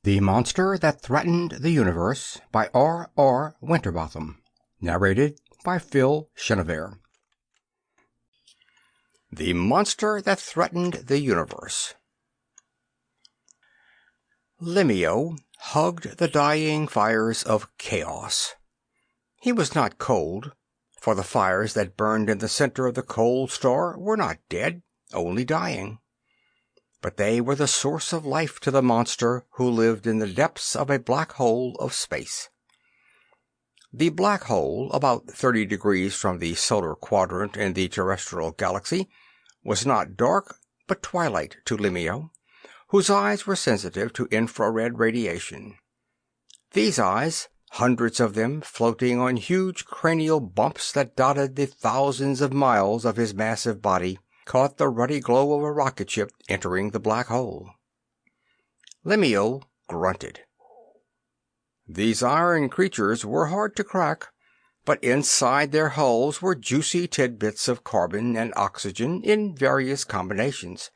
The Monster That Threatened the Universe by R. Winterbotham. Narrated by Phil Chenevert. The Monster That Threatened the Universe. Limio hugged the dying fires of chaos. He was not cold, for the fires that burned in the center of the cold star were not dead, only dying. But they were the source of life to the monster who lived in the depths of a black hole of space. The black hole, about 30 degrees from the solar quadrant in the terrestrial galaxy, was not dark but twilight to Limio, whose eyes were sensitive to infrared radiation. These eyes, hundreds of them floating on huge cranial bumps that dotted the thousands of miles of his massive body, caught the ruddy glow of a rocket ship entering the black hole. Limio grunted. These iron creatures were hard to crack, but inside their hulls were juicy tidbits of carbon and oxygen in various combinations.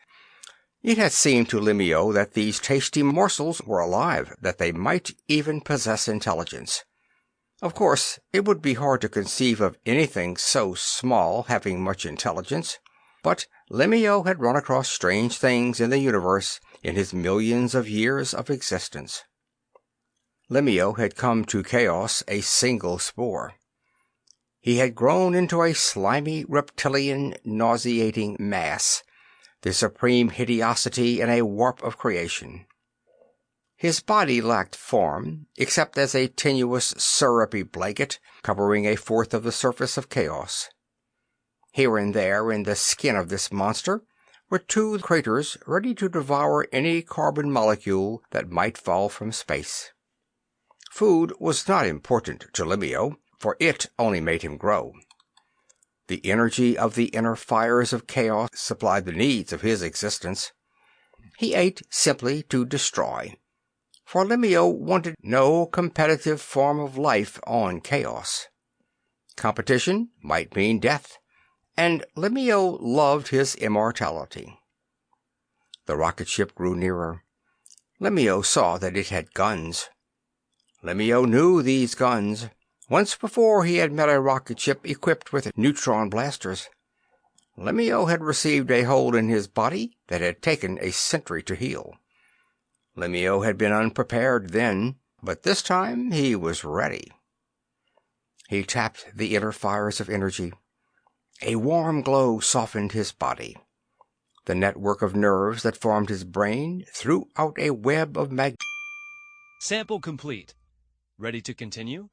It had seemed to Limio that these tasty morsels were alive, that they might even possess intelligence. Of course, it would be hard to conceive of anything so small having much intelligence. But Limio had run across strange things in the universe in his millions of years of existence. Limio had come to chaos a single spore. He had grown into a slimy, reptilian, nauseating mass, the supreme hideosity in a warp of creation. His body lacked form, except as a tenuous, syrupy blanket covering a fourth of the surface of chaos. Here and there in the skin of this monster were two craters ready to devour any carbon molecule that might fall from space. Food was not important to Limio, for it only made him grow. The energy of the inner fires of chaos supplied the needs of his existence. He ate simply to destroy, for Limio wanted no competitive form of life on chaos. Competition might mean death, and Limio loved his immortality. The rocket ship grew nearer. Limio saw that it had guns. Limio knew these guns. Once before he had met a rocket ship equipped with neutron blasters. Limio had received a hole in his body that had taken a century to heal. Limio had been unprepared then, but this time he was ready. He tapped the inner fires of energy. A warm glow softened his body. The network of nerves that formed his brain threw out a web of Sample complete. Ready to continue?